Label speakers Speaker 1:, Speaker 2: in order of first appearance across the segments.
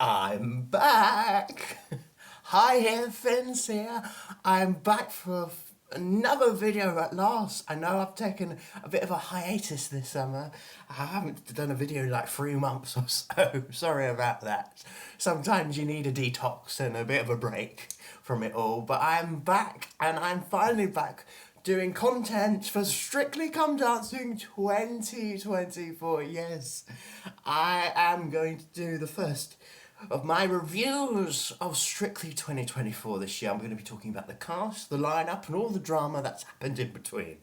Speaker 1: I'm back! Hi here, Finns here. I'm back for another video at last. I know I've taken a bit of a hiatus this summer. I haven't done a video in like 3 months or so. Sorry about that. Sometimes you need a detox and a bit of a break from it all. But I'm back, and I'm finally back doing content for Strictly Come Dancing 2024. Yes, I am going to do the first of my reviews of Strictly 2024 this year. I'm going to be talking about the cast, the lineup, and all the drama that's happened in between.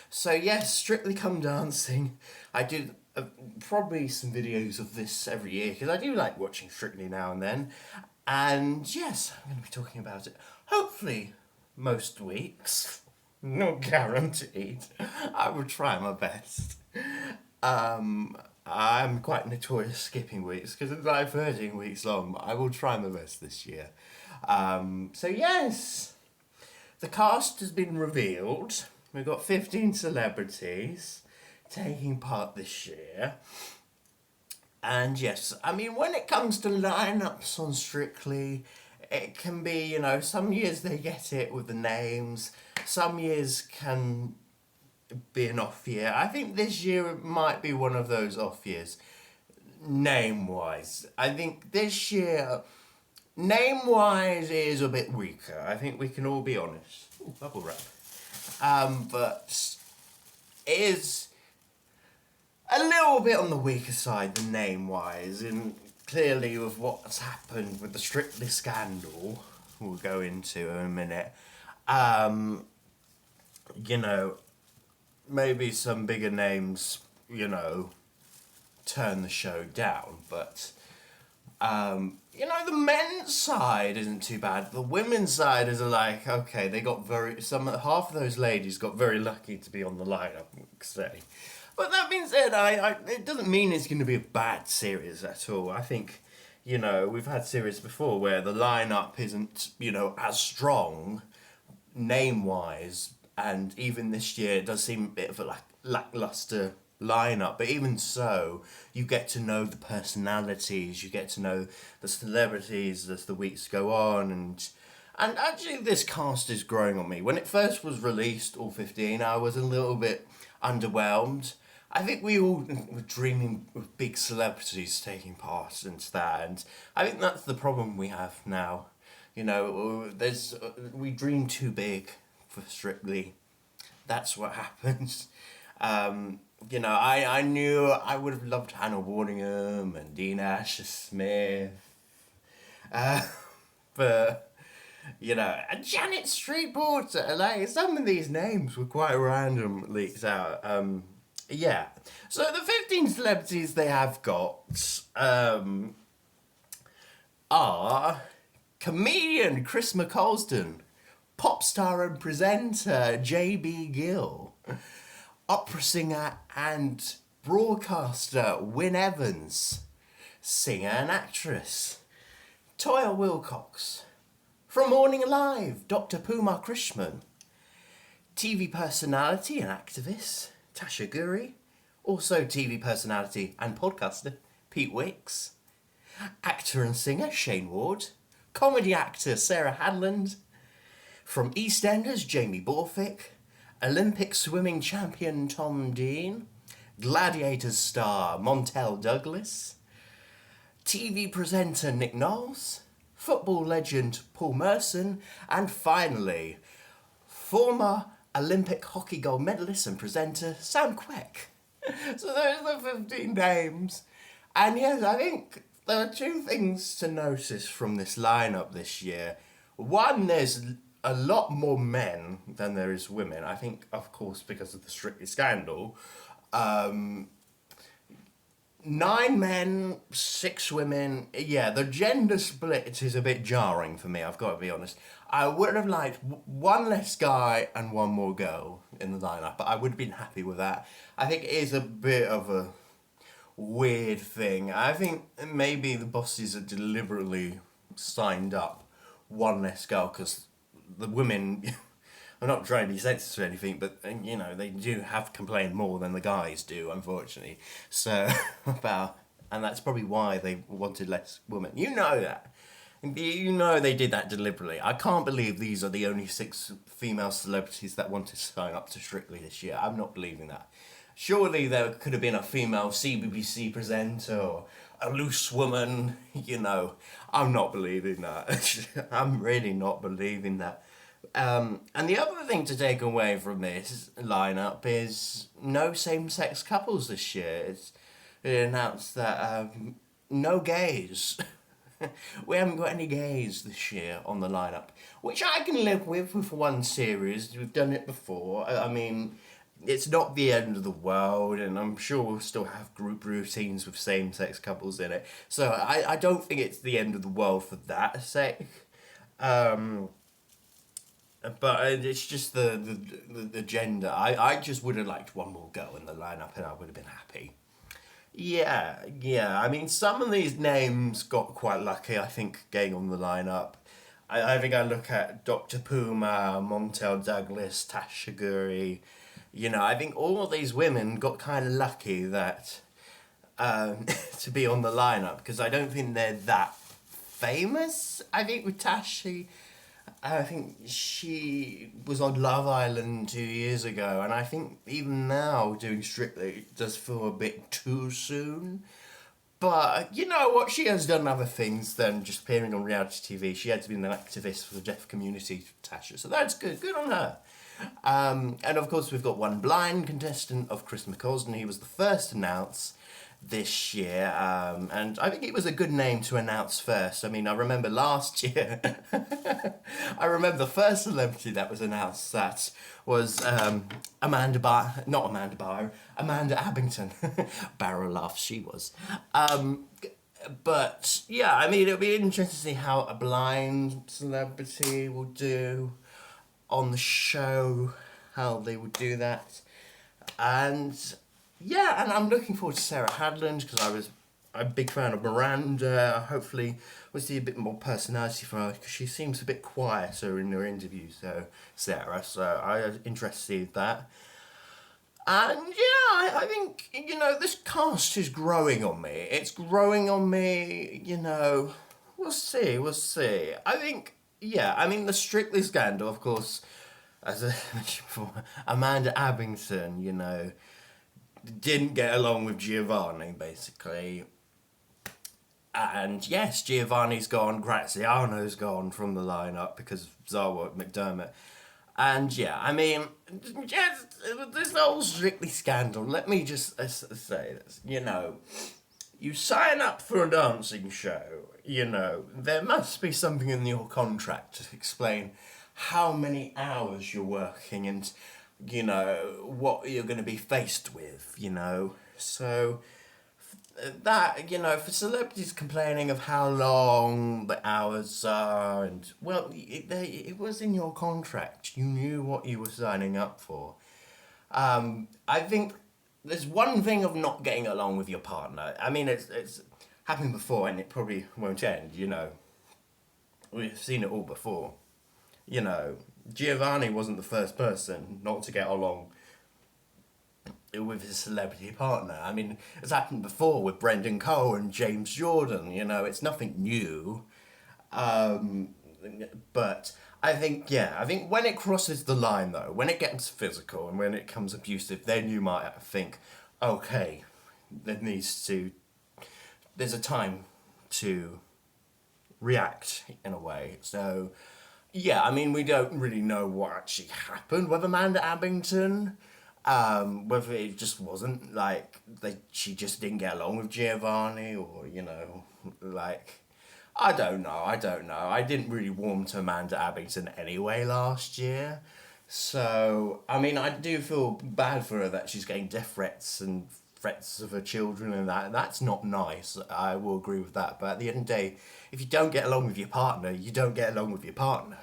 Speaker 1: So yes, Strictly Come Dancing. I do probably some videos of this every year because I do like watching Strictly now and then. And yes, I'm going to be talking about it hopefully most weeks. Not guaranteed. I will try my best. I'm quite notorious skipping weeks because it's like 13 weeks long, but I will try my best this year. So yes, the cast has been revealed. We've got 15 celebrities taking part this year. And yes, I mean, when it comes to lineups on Strictly, it can be, some years they get it with the names, some years can be an off year. I think this year it might be one of those off years, name-wise. I think this year, name-wise, is a bit weaker. I think we can all be honest. Ooh, bubble wrap. But it is a little bit on the weaker side than name-wise, and clearly with what's happened with the Strictly scandal, we'll go into in a minute, maybe some bigger names, turn the show down, but, the men's side isn't too bad. The women's side is like, okay, they got half of those ladies got very lucky to be on the lineup, we could say. But that being said, it doesn't mean it's going to be a bad series at all. I think, we've had series before where the lineup isn't, as strong name-wise, and even this year it does seem a bit of a lackluster lineup. But even so, you get to know the personalities, you get to know the celebrities as the weeks go on, and actually this cast is growing on me. When it first was released, all 15, I was a little bit underwhelmed. I think we all were dreaming of big celebrities taking part into that, and I think that's the problem we have now. We dream too big for Strictly. That's what happens. I knew I would have loved Hannah Waddingham and Dean Asher Smith. But, and Janet Street Porter. Like, some of these names were quite random leaks out. Yeah. So the 15 celebrities they have got are comedian Chris McCauston, pop star and presenter J.B. Gill, opera singer and broadcaster Wyn Evans, singer and actress Toya Wilcox, from Morning Alive, Dr. Pumar Krishnan, TV personality and activist Tasha Guri, also TV personality and podcaster Pete Wicks, actor and singer Shane Ward, comedy actor Sarah Hadland, from EastEnders Jamie Borthwick, Olympic swimming champion Tom Dean, Gladiators star Montel Douglas, TV presenter Nick Knowles, football legend Paul Merson, and finally, former Olympic hockey gold medalist and presenter Sam Quek. So those are the 15 names. And yes, I think there are 2 things to notice from this lineup this year. One, there's a lot more men than there is women. I think, of course, because of the Strictly scandal. 9 men, 6 women. Yeah, the gender split is a bit jarring for me, I've got to be honest. I would have liked 1 less guy and 1 more girl in the lineup, but I would have been happy with that. I think it is a bit of a weird thing. I think maybe the bosses are deliberately signed up 1 less girl because the women, I'm not trying to be sexist or anything, but they do have complained more than the guys do, unfortunately. So about and that's probably why they wanted less women. You know that. You know they did that deliberately. I can't believe these are the only 6 female celebrities that want to sign up to Strictly this year. I'm not believing that. Surely there could have been a female CBBC presenter or a loose woman, you know. I'm not believing that. I'm really not believing that. And the other thing to take away from this lineup is no same-sex couples this year. It announced that no gays. We haven't got any gays this year on the lineup, which I can live with one series. We've done it before. I mean, it's not the end of the world, and I'm sure we'll still have group routines with same-sex couples in it. So I don't think it's the end of the world for that sake. Um, but it's just the gender. I just would have liked one more girl in the lineup, and I would have been happy. Yeah, yeah. I mean, some of these names got quite lucky, I think, getting on the lineup. I think I look at Dr. Puma, Montel Douglas, Tash Shiguri. You know, I think all of these women got kind of lucky that to be on the lineup because I don't think they're that famous. I think with Tash, I think she was on Love Island 2 years ago, and I think even now doing Strictly does feel a bit too soon. But you know what? She has done other things than just appearing on reality TV. She had to be an activist for the deaf community, Tasha. So that's good. Good on her. And of course, we've got one blind contestant of Chris McCausden. He was the first announced this year, and I think it was a good name to announce first. I mean, I remember last year, I remember the first celebrity that was announced that was not Amanda Barr, Amanda Abington. Barrow laughs, she was. But yeah, I mean, it'll be interesting to see how a blind celebrity will do on the show, how they would do that. And yeah, and I'm looking forward to Sarah Hadland because I'm a big fan of Miranda. Hopefully, we'll see a bit more personality from her because she seems a bit quieter in her interviews. So Sarah, so I'm interested in that. And yeah, I think this cast is growing on me. It's growing on me. We'll see. We'll see. I think I mean the Strictly scandal, of course. As I mentioned before, Amanda Abington, didn't get along with Giovanni, basically. And yes, Giovanni's gone, Graziano's gone from the lineup because of Zawa McDermott. And yeah, I mean, just, this whole Strictly scandal, let me just say this, you sign up for a dancing show, there must be something in your contract to explain how many hours you're working and what you're going to be faced with, So that, for celebrities complaining of how long the hours are and, well, it was in your contract. You knew what you were signing up for. I think there's one thing of not getting along with your partner. I mean, it's happened before and it probably won't end, We've seen it all before. Giovanni wasn't the first person not to get along with his celebrity partner. I mean, it's happened before with Brendan Cole and James Jordan. It's nothing new. But I think when it crosses the line, though, when it gets physical and when it becomes abusive, then you might think, okay, there's a time to react in a way. So, yeah, I mean, we don't really know what actually happened with Amanda Abington. Whether it just wasn't like she just didn't get along with Giovanni, or I don't know. I didn't really warm to Amanda Abington anyway last year, so I mean I do feel bad for her that she's getting death threats and threats of her children and that's not nice. I will agree with that, but at the end of the day, if you don't get along with your partner, you don't get along with your partner.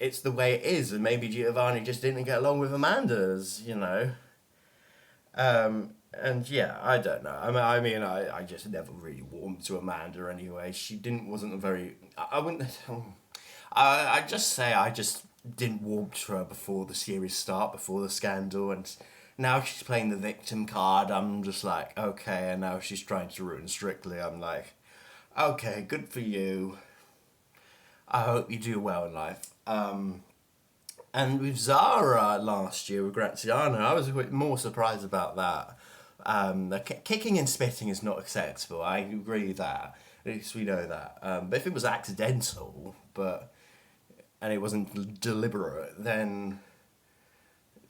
Speaker 1: It's the way it is, and maybe Giovanni just didn't get along with Amanda's, And yeah, I don't know. I just never really warmed to Amanda anyway. She wasn't a very. I wouldn't. I just say I just didn't warm to her before the series start, before the scandal, and Now she's playing the victim card. I'm just like, okay, and now she's trying to ruin Strictly. I'm like, okay, good for you. I hope you do well in life. And with Zara last year with Graziano, I was a bit more surprised about that. The kicking and spitting is not acceptable. I agree with that. At least we know that. But if it was accidental, and it wasn't deliberate, then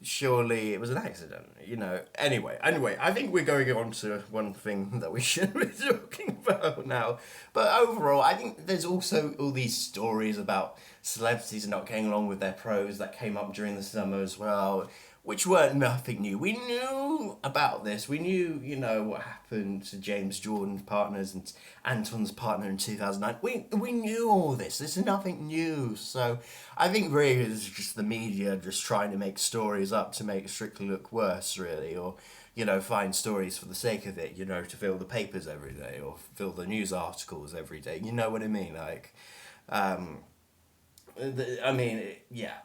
Speaker 1: surely it was an accident, you know. Anyway, I think we're going on to one thing that we shouldn't be talking about now. But overall, I think there's also all these stories about celebrities not getting along with their pros that came up during the summer as well, which weren't nothing new. We knew about this. We knew, you know, what happened to James Jordan's partners and Anton's partner in 2009. We knew all this. This is nothing new. So I think really it's just the media just trying to make stories up to make Strictly look worse, really, or, you know, find stories for the sake of it, you know, to fill the papers every day or fill the news articles every day. You know what I mean? Like, yeah,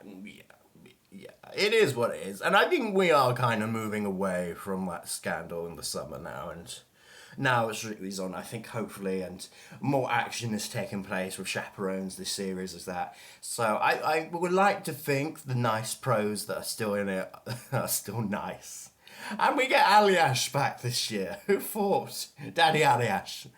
Speaker 1: it is what it is. And I think we are kind of moving away from that scandal in the summer now. And now it's Strictly's on, I think, hopefully, and more action is taking place with chaperones this series as that. So I would like to think the nice pros that are still in it are still nice. And we get Aliash back this year. Who thought? Daddy Aliash.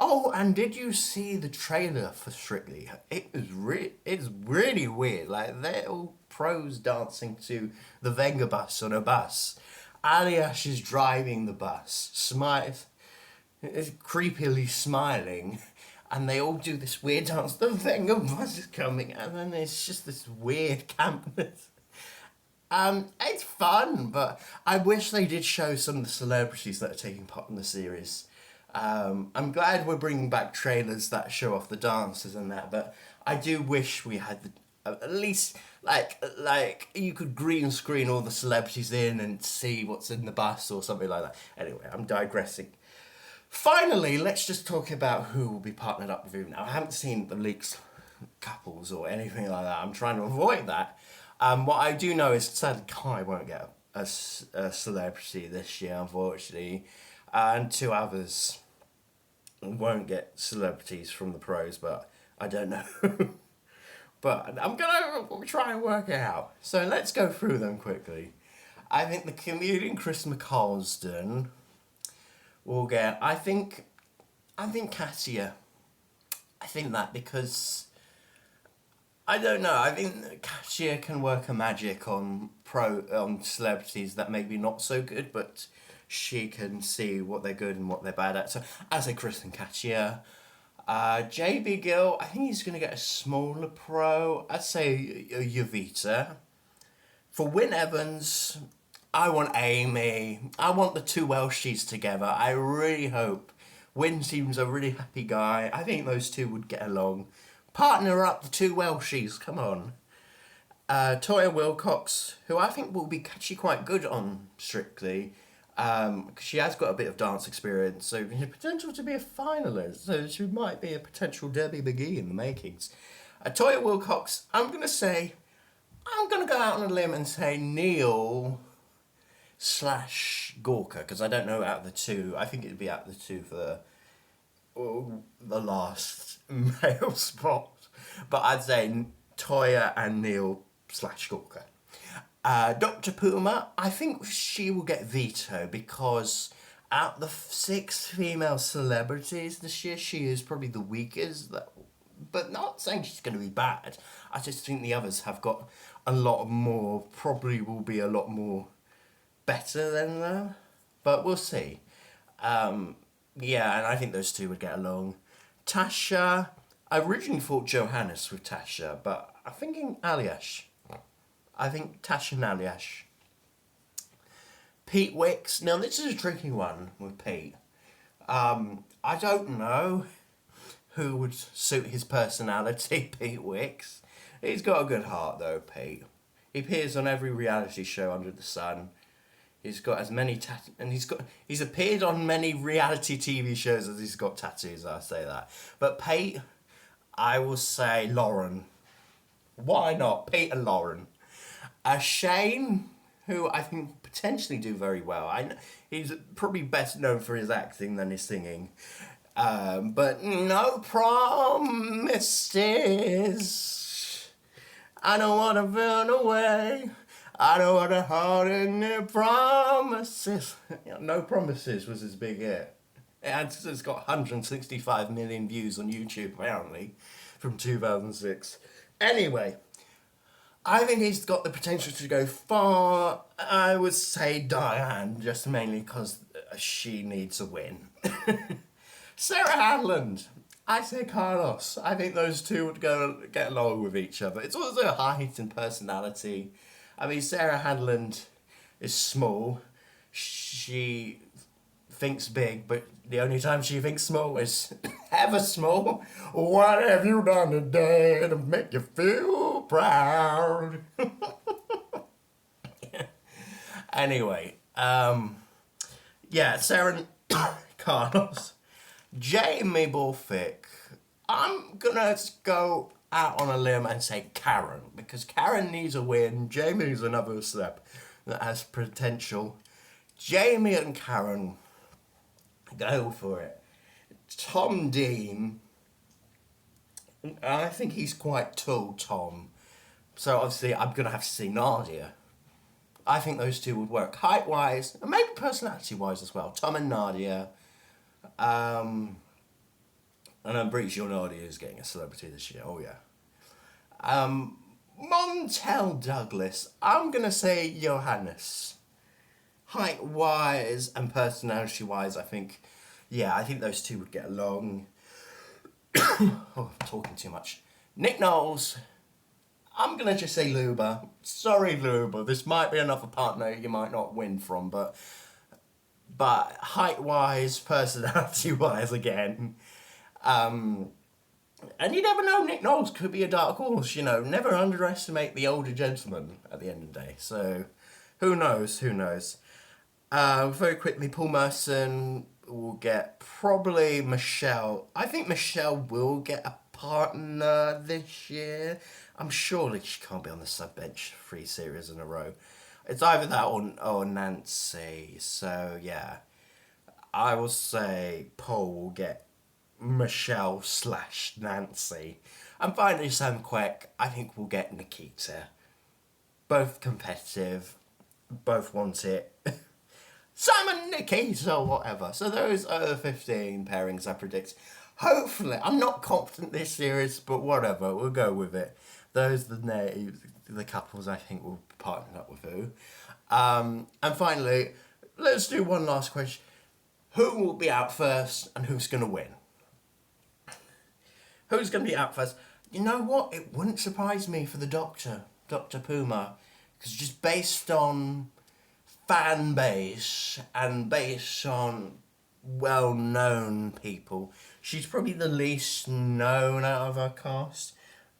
Speaker 1: Oh, and did you see the trailer for Strictly? It's really weird. Like, they're all pros dancing to the Venga bus on a bus. Aliash is driving the bus, is creepily smiling, and they all do this weird dance. The Venga bus is coming, and then it's just this weird campness. It's fun, but I wish they did show some of the celebrities that are taking part in the series. I'm glad we're bringing back trailers that show off the dances and that, but I do wish we had at least like you could green screen all the celebrities in and see what's in the bus or something like that. Anyway, I'm digressing. Finally, let's just talk about who will be partnered up with who now. I haven't seen the leaks couples or anything like that. I'm trying to avoid that. What I do know is sadly Kai won't get a celebrity this year, unfortunately, and two others won't get celebrities from the pros, but I don't know. But I'm gonna try and work it out. So let's go through them quickly. I think the comedian Chris McCausden will get. I think Katia. I think that because I don't know. I think Katia can work a magic on celebrities that maybe not so good, but she can see what they're good and what they're bad at. So I say Chris and Katia. JB Gill, I think he's going to get a smaller pro. I'd say Yavita. For Wyn Evans, I want Amy. I want the two Welshies together. I really hope. Wyn seems a really happy guy. I think those two would get along. Partner up the two Welshies, come on. Toya Wilcox, who I think will be actually quite good on Strictly. She has got a bit of dance experience, so potential to be a finalist. So she might be a potential Debbie McGee in the makings. Toya Wilcox, I'm going to go out on a limb and say Neil / Gorka, because I don't know out of the two. I think it'd be out of the two for the last male spot. But I'd say Toya and Neil / Gorka. Dr. Puma, I think she will get veto because out the 6 female celebrities this year, she is probably the weakest. But not saying she's going to be bad. I just think the others have got a lot more, probably will be a lot more better than them. But we'll see. Yeah, and I think those two would get along. Tasha, I originally thought Johannes with Tasha, but I'm thinking Aliash. I think Tasha and Aliash. Pete Wicks. Now, this is a tricky one with Pete. I don't know who would suit his personality, Pete Wicks. He's got a good heart, though, Pete. He appears on every reality show under the sun. He's got as many and he's appeared on many reality TV shows as he's got tattoos, I'll say that. But Pete, I will say Lauren. Why not? Pete and Lauren. Shane, who I think potentially do very well. He's probably best known for his acting than his singing. But no promises. I don't want to run away. I don't want to hold any promises. No Promises was his big hit. It's got 165 million views on YouTube, apparently, from 2006. Anyway, I think he's got the potential to go far. I would say Diane, just mainly because she needs a win. Sarah Hadland. I say Carlos. I think those two would get along with each other. It's also height and personality. I mean, Sarah Hadland is small. She thinks big, but the only time she thinks small is ever small. What have you done today to make you feel proud? Anyway, yeah, Sarah Carlos. Jamie Bulfick. I'm gonna go out on a limb and say Karen, because Karen needs a win. Jamie's another step that has potential. Jamie and Karen, go for it. Tom Dean, I think he's quite tall, Tom. So obviously I'm gonna have to see Nadia. I think those two would work height-wise, and maybe personality-wise as well. Tom and Nadia. And I'm pretty sure Nadia is getting a celebrity this year. Oh yeah. Montel Douglas. I'm gonna say Johannes. Height-wise and personality-wise, I think those two would get along. Oh, I'm talking too much. Nick Knowles. I'm gonna just say Luba. Sorry, Luba. This might be another partner you might not win from, but height-wise, personality-wise, again. And you never know, Nick Knowles could be a dark horse, you know. Never underestimate the older gentleman at the end of the day. So, who knows? Very quickly, Paul Merson will get probably Michelle. I think Michelle will get a partner this year. I'm surely she can't be on the sub bench 3 series in a row. It's either that or Nancy. So, yeah. I will say Paul will get Michelle / Nancy. And finally, Sam Quek, I think we'll get Nikita. Both competitive. Both want it. Simon, Nikita, or whatever. So those are the 15 pairings I predict. Hopefully, I'm not confident this series, but whatever, we'll go with it. Those are the couples I think will partner up with who. And finally, let's do one last question. Who will be out first and who's going to win? Who's going to be out first? You know what? It wouldn't surprise me for the Doctor, Dr. Puma. Because just based on fan base and based on well-known people, she's probably the least known out of our cast.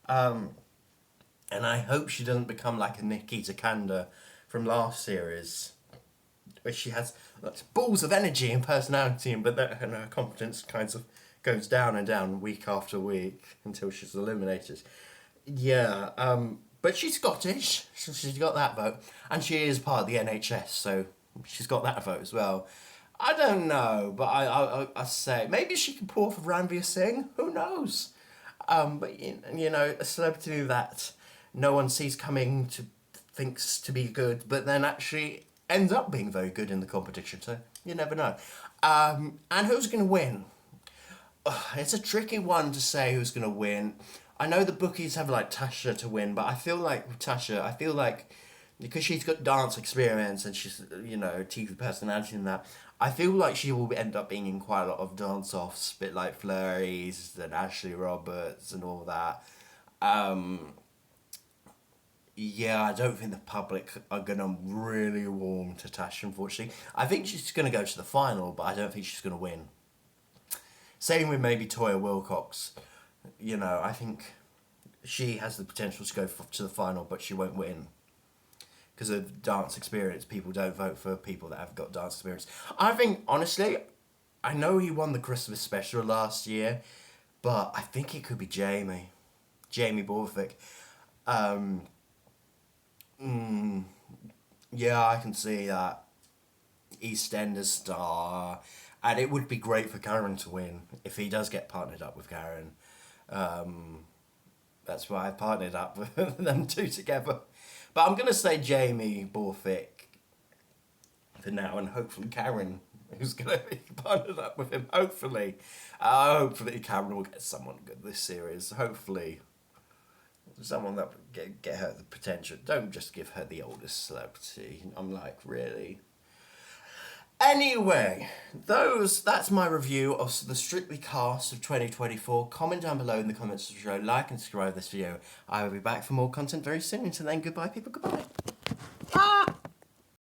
Speaker 1: And I hope she doesn't become like a Nikita Kanda from last series, where she has balls of energy and personality, but and her confidence kind of goes down and down week after week until she's eliminated. Yeah, but she's Scottish, so she's got that vote, and she is part of the NHS, so she's got that vote as well. I don't know, but I say maybe she can pull for Ranveer Singh. Who knows? But you know, a celebrity that no one sees coming to thinks to be good, but then actually ends up being very good in the competition. So you never know. And who's going to win? It's a tricky one to say who's going to win. I know the bookies have like Tasha to win, but I feel like because she's got dance experience and she's, you know, TV personality and that, I feel like she will end up being in quite a lot of dance-offs, a bit like Flurries and Ashley Roberts and all that. Yeah, I don't think the public are going to really warm to Tasha, unfortunately. I think she's going to go to the final, but I don't think she's going to win. Same with maybe Toya Wilcox. You know, I think she has the potential to go to the final, but she won't win. Because of dance experience, people don't vote for people that have got dance experience. I think, honestly, I know he won the Christmas special last year, but I think it could be Jamie Borthwick. Yeah, I can see that. EastEnders star. And it would be great for Karen to win if he does get partnered up with Karen. Um, that's why I partnered up with them two together. But I'm going to say Jamie Borthwick for now, and hopefully Karen, who's going to be partnered up with him. Hopefully Karen will get someone good this series. Hopefully, someone that would get her the potential. Don't just give her the oldest celebrity. I'm like, really. Anyway, that's my review of the Strictly cast of 2024. Comment down below in the comments of the show, like and subscribe this video. I will be back for more content very soon. Until then, goodbye, people. Goodbye. Ah!